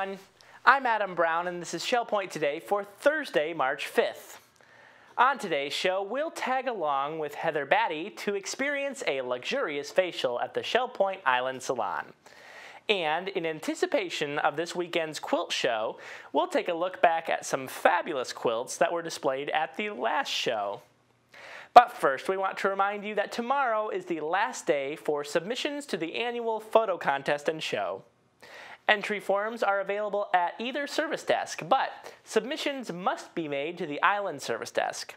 everyone. I'm Adam Brown, and this is Shell Point Today for Thursday, March 5th. On today's show, we'll tag along with Heather Batty to experience a luxurious facial at the Shell Point Island Salon. And in anticipation of this weekend's quilt show, we'll take a look back at some fabulous quilts that were displayed at the last show. But first, we want to remind you that tomorrow is the last day for submissions to the annual photo contest and show. Entry forms are available at either service desk, but submissions must be made to the Island Service Desk.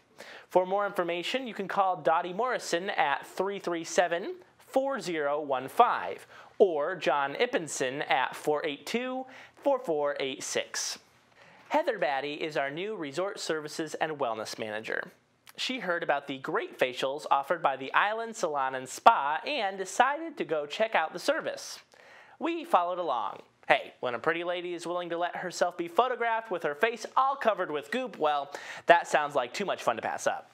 For more information, you can call Dottie Morrison at 337-4015 or John Ippinson at 482-4486. Heather Batty is our new Resort Services and Wellness Manager. She heard about the great facials offered by the Island Salon and Spa and decided to go check out the service. We followed along. Hey, when a pretty lady is willing to let herself be photographed with her face all covered with goop, well, that sounds like too much fun to pass up.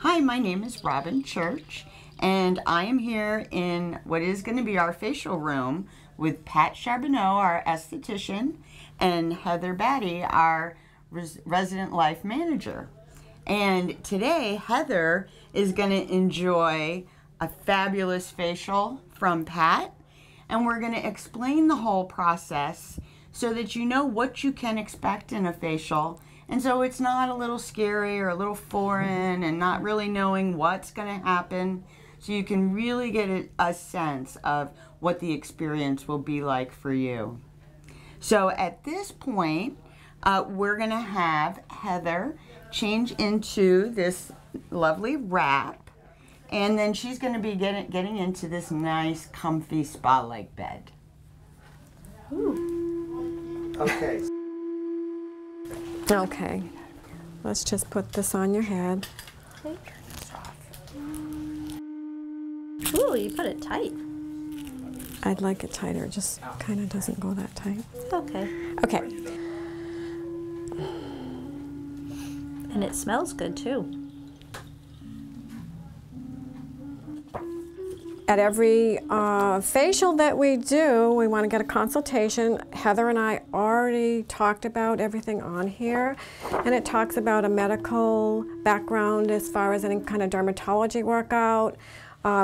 Hi, my name is Robin Church, and I am here in what is going to be our facial room with Pat Charbonneau, our esthetician, and Heather Batty, our resident life manager. And today, Heather is going to enjoy a fabulous facial from Pat, and we're going to explain the whole process so that you know what you can expect in a facial, and so it's not a little scary or a little foreign and not really knowing what's going to happen, so you can really get a sense of what the experience will be like for you. So at this point, we're going to have Heather change into this lovely wrap, and then she's going to be getting into this nice, comfy spa-like bed. Ooh. Okay. Okay. Let's just put this on your head. Okay. Ooh, you put it tight. I'd like it tighter. It just kind of doesn't go that tight. Okay. Okay. And it smells good too. At every facial that we do, we want to get a consultation. Heather and I already talked about everything on here, and it talks about a medical background as far as any kind of dermatology workout,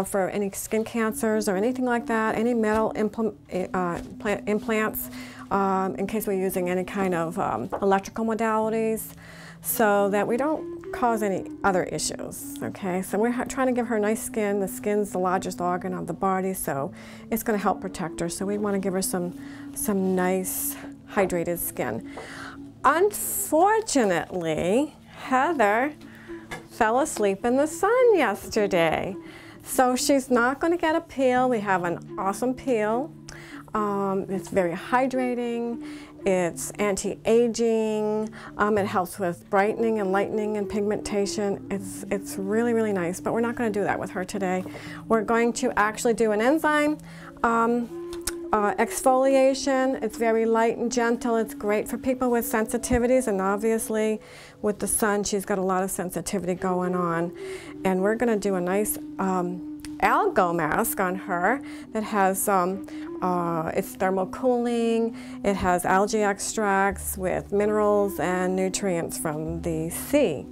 for any skin cancers or anything like that, any metal implants, in case we're using any kind of electrical modalities, so that we don't cause any other issues, okay? So we're trying to give her nice skin. The skin's the largest organ of the body, so it's going to help protect her. So we want to give her some nice hydrated skin. Unfortunately, Heather fell asleep in the sun yesterday. So she's not going to get a peel. We have an awesome peel. It's very hydrating. It's anti-aging. It helps with brightening and lightening and pigmentation. It's really, really nice, but we're not going to do that with her today. We're going to actually do an enzyme exfoliation. It's very light and gentle. It's great for people with sensitivities, and obviously with the sun, she's got a lot of sensitivity going on. And we're going to do a nice algal mask on her that has it's thermal cooling. It has algae extracts with minerals and nutrients from the sea.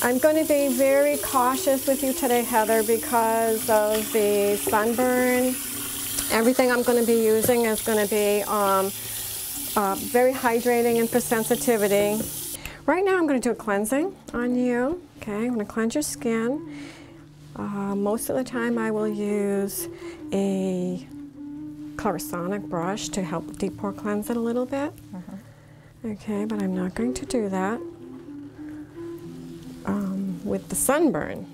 I'm going to be very cautious with you today, Heather, because of the sunburn. Everything I'm going to be using is going to be very hydrating and for sensitivity. Right now I'm going to do a cleansing on you. Okay, I'm going to cleanse your skin. Most of the time I will use a Clarisonic brush to help deep pore cleanse it a little bit. Okay, but I'm not going to do that with the sunburn.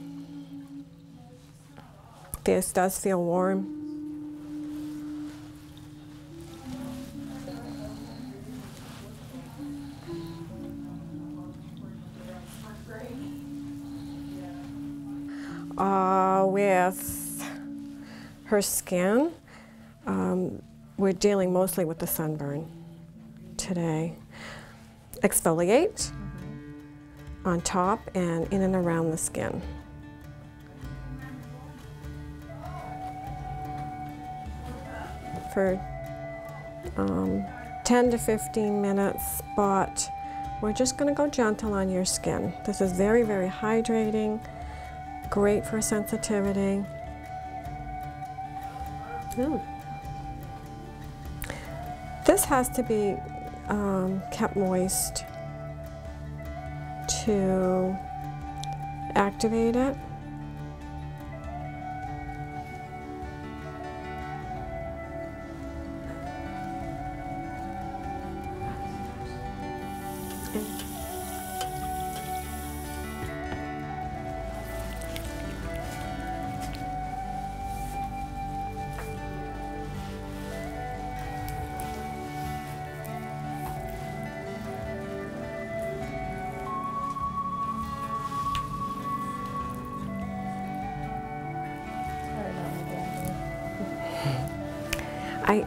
This does feel warm. With her skin, we're dealing mostly with the sunburn today. Exfoliate on top and in and around the skin. for 10 to 15 minutes, but we're just going to go gentle on your skin. This is very, very hydrating, great for sensitivity. Ooh. This has to be kept moist to activate it.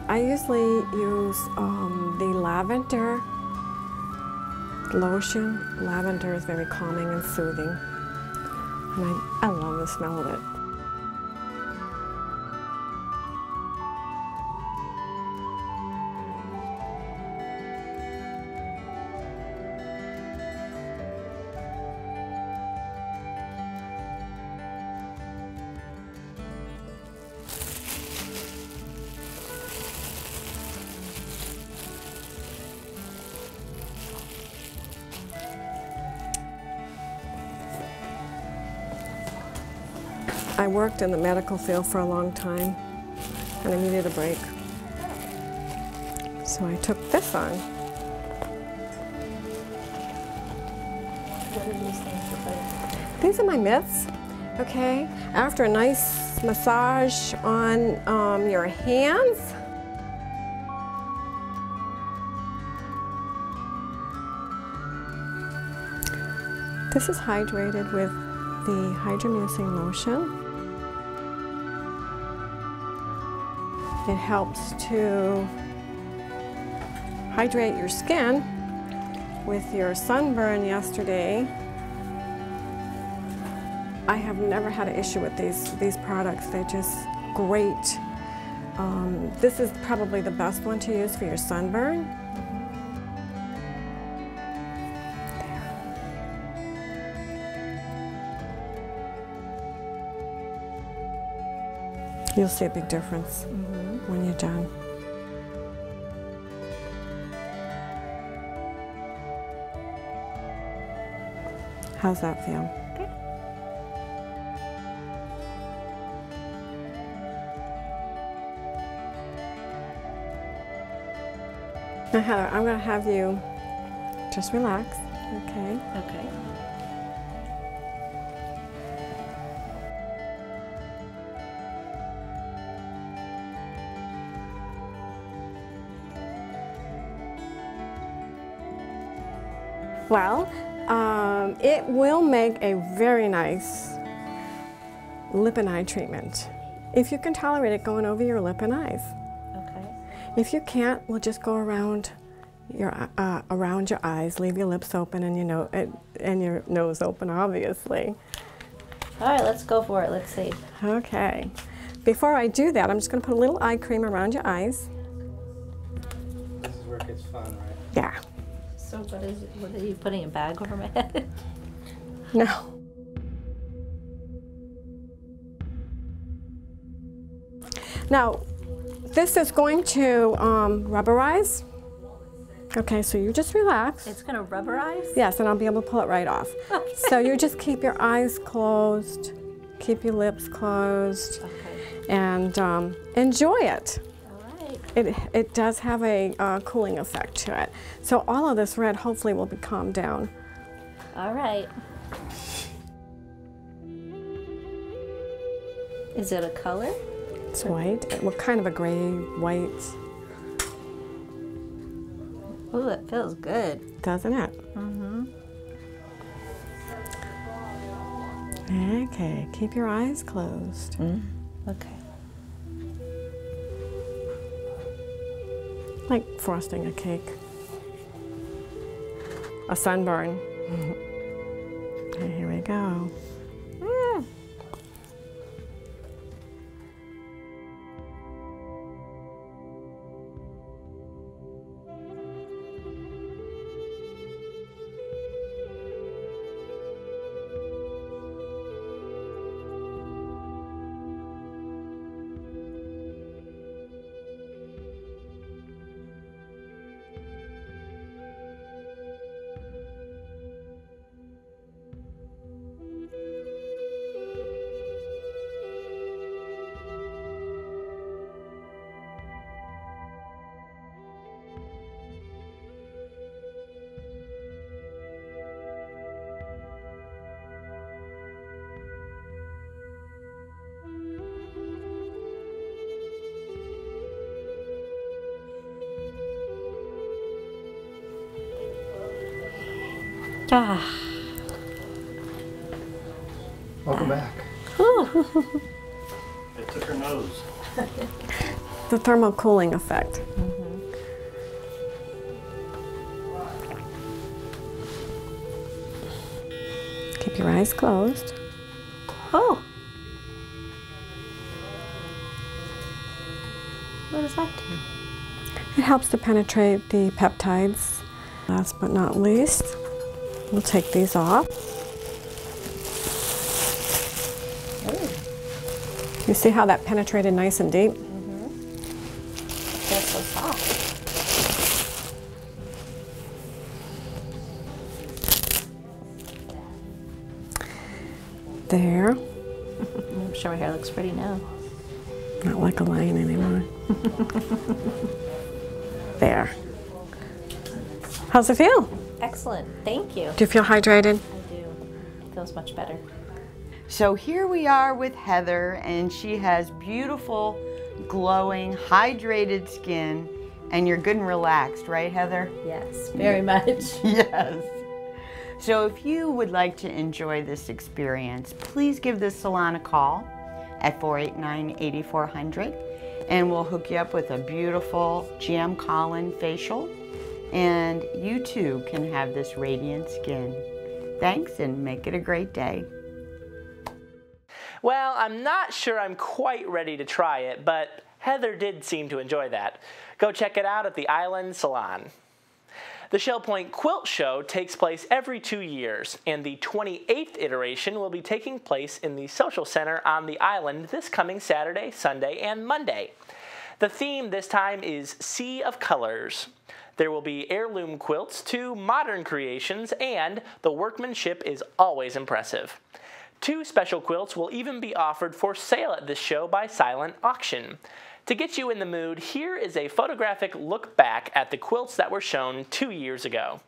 I usually use the lavender lotion. Lavender is very calming and soothing, and I love the smell of it. I worked in the medical field for a long time, and I needed a break. So I took this on. What are these things look like? These are my mitts, okay? After a nice massage on your hands, this is hydrated with the hydromucin lotion. It helps to hydrate your skin. With your sunburn yesterday, I have never had an issue with these products. They're just great. This is probably the best one to use for your sunburn. You'll see a big difference when you're done. How's that feel? Good. Now, Heather, I'm going to have you just relax, okay? Okay. Well, it will make a very nice lip and eye treatment. If you can tolerate it going over your lip and eyes. Okay. If you can't, we'll just go around your eyes, leave your lips open and your nose open, obviously. All right, let's go for it. Let's see. Okay. Before I do that, I'm just going to put a little eye cream around your eyes. This is where it gets fun, right? Yeah. So what is it? What are you putting a bag over my head? No. Now, this is going to rubberize. Okay, so you just relax. It's gonna rubberize? Yes, and I'll be able to pull it right off. Okay. So you just keep your eyes closed, keep your lips closed, Okay. and enjoy it. All right. It does have a cooling effect to it. So all of this red hopefully will be calmed down. All right. Is it a color? It's white. What kind of a gray white? Ooh, it feels good. Doesn't it? Mm-hmm. Okay, keep your eyes closed. Okay. Like frosting a cake. A sunburn. Okay, here we go. Ah. Welcome back. Ooh. It took her nose. The thermal cooling effect. Keep your eyes closed. Oh. What does that do? It helps to penetrate the peptides. Last but not least, we'll take these off. Oh. You see how that penetrated nice and deep? They're so soft. There. I'm sure my hair looks pretty now. Not like a lion anymore. There. How's it feel? Excellent. Thank you. Do you feel hydrated? I do. It feels much better. So here we are with Heather, and she has beautiful, glowing, hydrated skin, and you're good and relaxed, right, Heather? Yes, very much. Yes. So if you would like to enjoy this experience, please give the salon a call at 489-8400, and we'll hook you up with a beautiful GM Collin facial, and you too can have this radiant skin. Thanks, and make it a great day. Well, I'm not sure I'm quite ready to try it, but Heather did seem to enjoy that. Go check it out at the Island Salon. The Shell Point Quilt Show takes place every 2 years, and the 28th iteration will be taking place in the Social Center on the island this coming Saturday, Sunday, and Monday. The theme this time is Sea of Colors. There will be heirloom quilts to modern creations, and the workmanship is always impressive. 2 special quilts will even be offered for sale at this show by silent auction. To get you in the mood, here is a photographic look back at the quilts that were shown 2 years ago.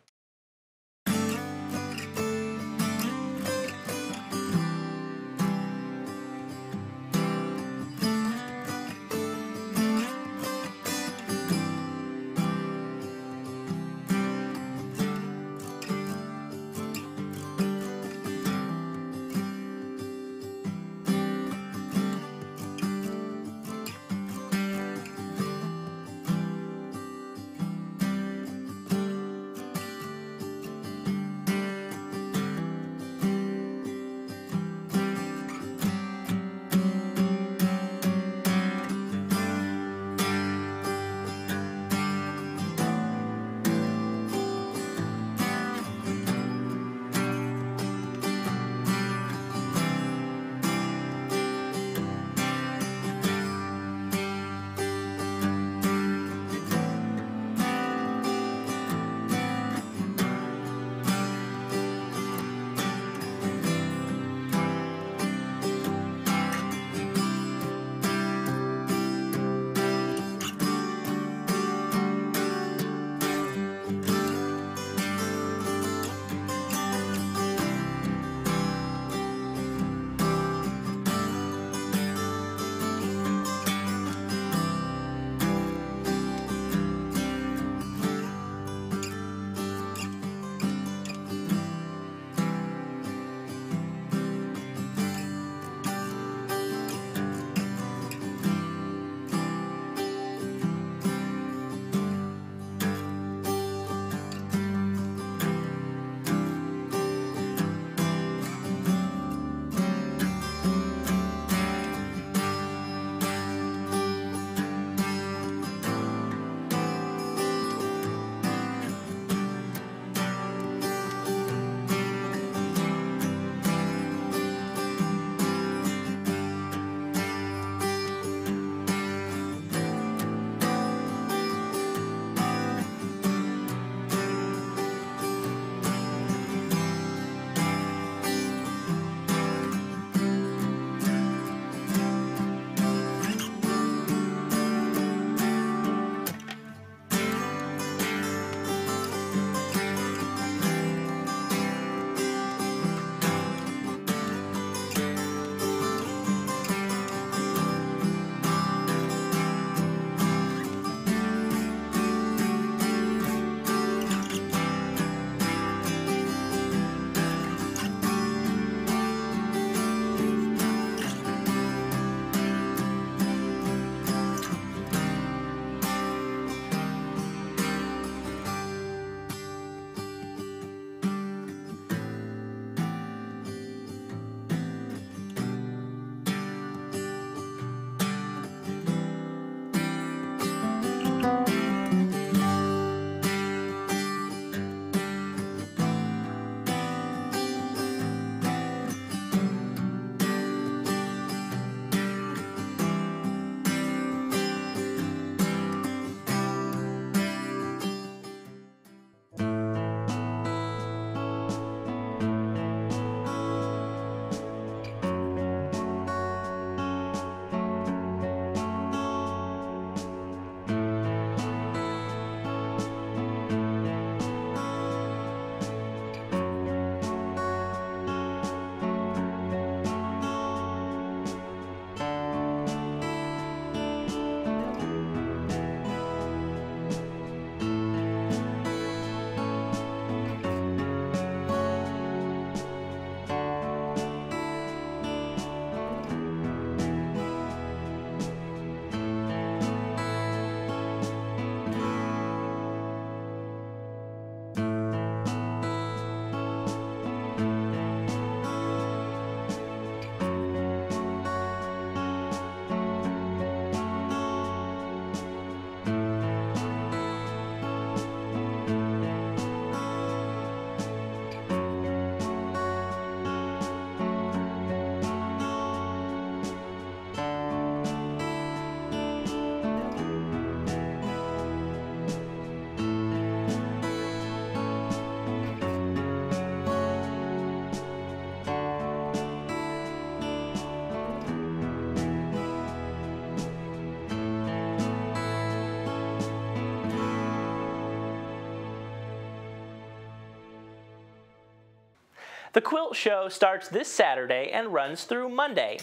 The Quilt Show starts this Saturday and runs through Monday.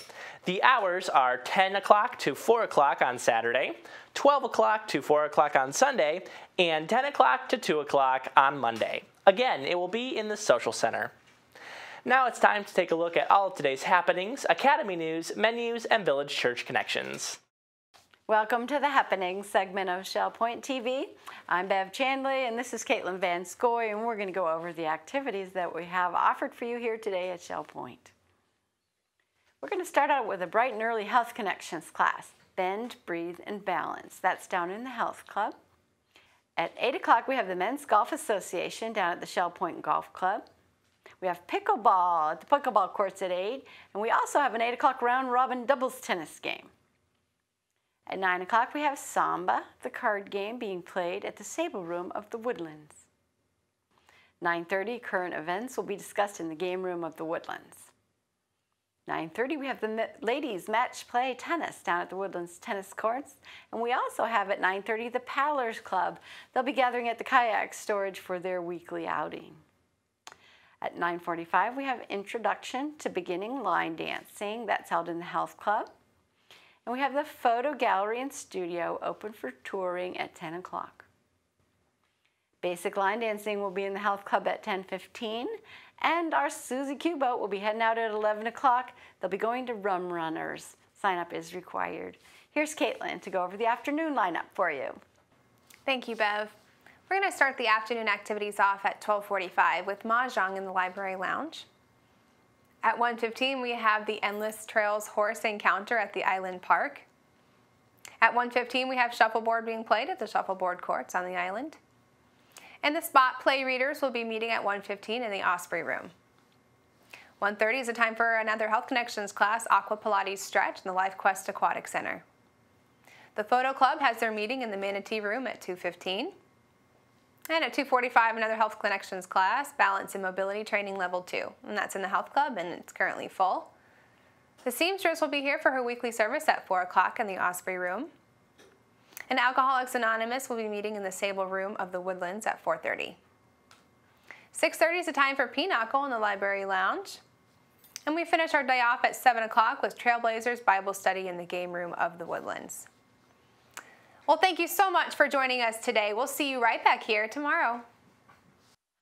The hours are 10 o'clock to 4 o'clock on Saturday, 12 o'clock to 4 o'clock on Sunday, and 10 o'clock to 2 o'clock on Monday. Again, it will be in the Social Center. Now it's time to take a look at all of today's happenings, Academy news, menus, and Village Church connections. Welcome to the Happenings segment of Shell Point TV. I'm Bev Chandley, and this is Caitlin Van Scoy, and we're going to go over the activities that we have offered for you here today at Shell Point. We're going to start out with a bright and early Health Connections class, Bend, Breathe, and Balance. That's down in the Health Club. At 8 o'clock, we have the Men's Golf Association down at the Shell Point Golf Club. We have pickleball at the pickleball courts at 8, and we also have an 8 o'clock round-robin doubles tennis game. At 9 o'clock, we have Samba, the card game, being played at the Sable Room of the Woodlands. 9:30, current events will be discussed in the game room of the Woodlands. 9:30, we have the ladies match play tennis down at the Woodlands tennis courts. And we also have at 9:30 the Paddlers Club. They'll be gathering at the kayak storage for their weekly outing. At 9:45, we have Introduction to Beginning Line Dancing. That's held in the Health Club. And we have the Photo Gallery and Studio open for touring at 10 o'clock. Basic line dancing will be in the Health Club at 10:15. And our Susie Q boat will be heading out at 11 o'clock. They'll be going to Rum Runners. Sign up is required. Here's Caitlin to go over the afternoon lineup for you. Thank you, Bev. We're going to start the afternoon activities off at 12:45 with Mahjong in the Library Lounge. At 1:15, we have the Endless Trails Horse Encounter at the Island Park. At 1:15, we have shuffleboard being played at the shuffleboard courts on the island. And the spot play readers will be meeting at 1:15 in the Osprey Room. 1:30 is a time for another Health Connections class, Aqua Pilates Stretch in the Life Quest Aquatic Center. The Photo Club has their meeting in the Manatee Room at 2:15. And at 2:45, another Health Connections class, Balance and Mobility Training Level 2. And that's in the Health Club, and it's currently full. The seamstress will be here for her weekly service at 4 o'clock in the Osprey Room. And Alcoholics Anonymous will be meeting in the Sable Room of the Woodlands at 4:30. 6:30 is the time for Pinochle in the Library Lounge. And we finish our day off at 7 o'clock with Trailblazers Bible Study in the Game Room of the Woodlands. Well, thank you so much for joining us today. We'll see you right back here tomorrow.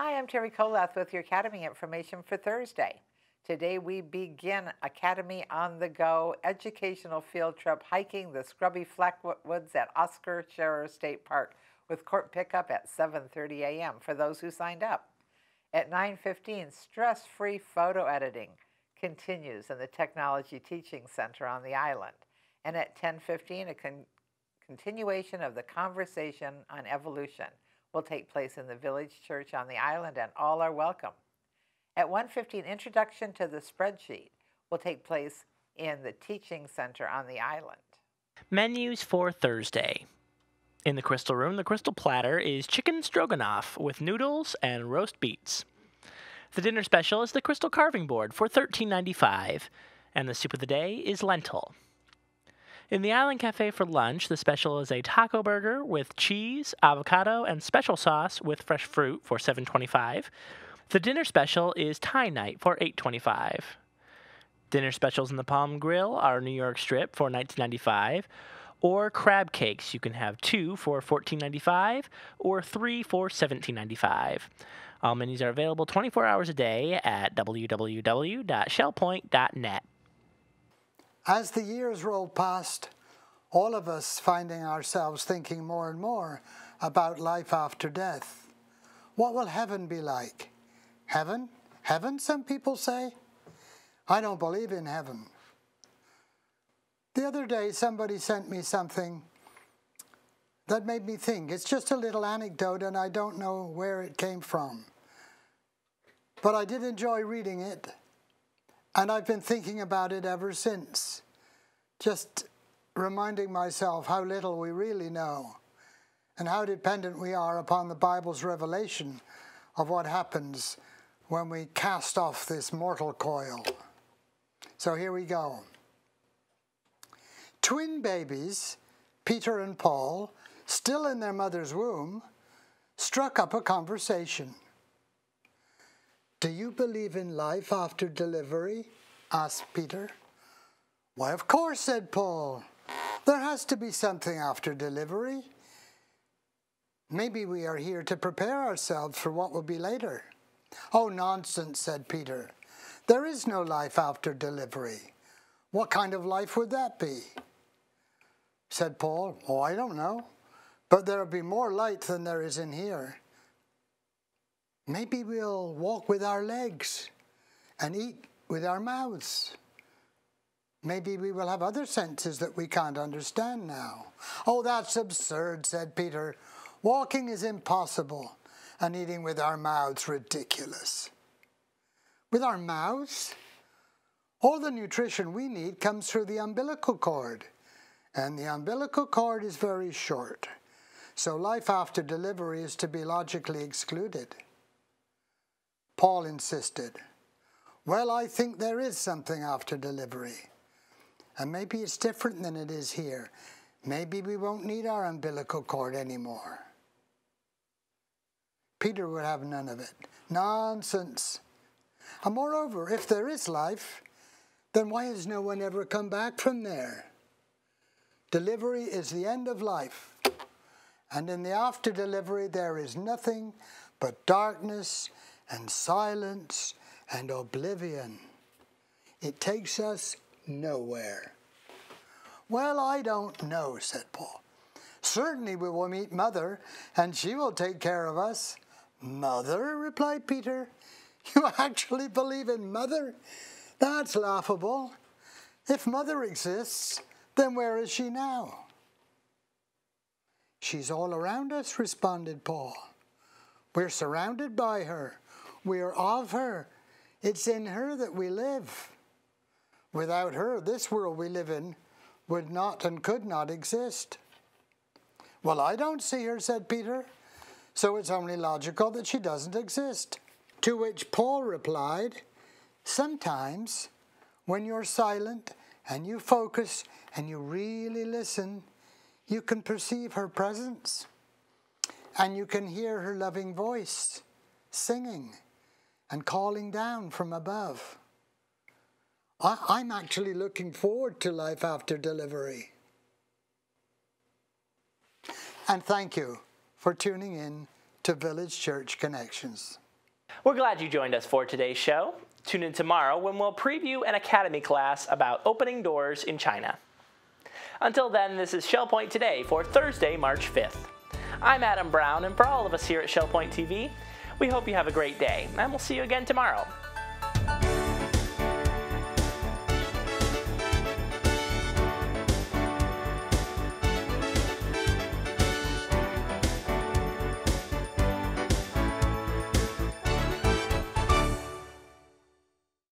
Hi, I'm Terry Kolath with your Academy information for Thursday. Today we begin Academy on the Go educational field trip hiking the scrubby Flatwoods at Oscar Scherer State Park with court pickup at 7:30 a.m. for those who signed up. At 9:15, stress-free photo editing continues in the Technology Teaching Center on the island. And at 10:15, a continuation of the conversation on evolution will take place in the Village Church on the island, and all are welcome. At 1:15, introduction to the spreadsheet will take place in the Teaching Center on the island. Menus for Thursday. In the Crystal Room, the Crystal Platter is chicken stroganoff with noodles and roast beets. The dinner special is the Crystal Carving Board for $13.95, and the soup of the day is lentil. In the Island Cafe for lunch, the special is a taco burger with cheese, avocado, and special sauce with fresh fruit for $7.25. The dinner special is Thai night for $8.25. Dinner specials in the Palm Grill are New York strip for $19.95, or crab cakes. You can have 2 for $14.95 or 3 for $17.95. All menus are available 24 hours a day at www.shellpoint.net. As the years roll past, all of us finding ourselves thinking more and more about life after death. What will heaven be like? Heaven? Heaven, some people say? I don't believe in heaven. The other day, somebody sent me something that made me think. It's just a little anecdote, and I don't know where it came from. But I did enjoy reading it. And I've been thinking about it ever since, just reminding myself how little we really know and how dependent we are upon the Bible's revelation of what happens when we cast off this mortal coil. So here we go. Twin babies, Peter and Paul, still in their mother's womb, struck up a conversation. "Do you believe in life after delivery?" asked Peter. "Why, of course," said Paul. "There has to be something after delivery. Maybe we are here to prepare ourselves for what will be later." "Oh, nonsense," said Peter. "There is no life after delivery. What kind of life would that be?" Said Paul, "Oh, I don't know. But there'll be more light than there is in here. Maybe we'll walk with our legs and eat with our mouths. Maybe we will have other senses that we can't understand now." "Oh, that's absurd," said Peter. "Walking is impossible, and eating with our mouths ridiculous." "With our mouths? All the nutrition we need comes through the umbilical cord, and the umbilical cord is very short, so life after delivery is to be logically excluded." Paul insisted, "Well, I think there is something after delivery, and maybe it's different than it is here. Maybe we won't need our umbilical cord anymore." Peter would have none of it. "Nonsense. And moreover, if there is life, then why has no one ever come back from there? Delivery is the end of life, and in the after delivery there is nothing but darkness and silence and oblivion. It takes us nowhere." "Well, I don't know," said Paul. "Certainly we will meet Mother, and she will take care of us." "Mother?" replied Peter. "You actually believe in Mother? That's laughable. If Mother exists, then where is she now?" "She's all around us," responded Paul. "We're surrounded by her. We're of her. It's in her that we live. Without her, this world we live in would not and could not exist." "Well, I don't see her," said Peter, "so it's only logical that she doesn't exist." To which Paul replied, "Sometimes, when you're silent and you focus and you really listen, you can perceive her presence, and you can hear her loving voice singing and calling down from above. I'm actually looking forward to life after delivery." And thank you for tuning in to Village Church Connections. We're glad you joined us for today's show. Tune in tomorrow when we'll preview an academy class about opening doors in China. Until then, this is Shell Point Today for Thursday, March 5th. I'm Adam Brown, and for all of us here at Shell Point TV, we hope you have a great day, and we'll see you again tomorrow.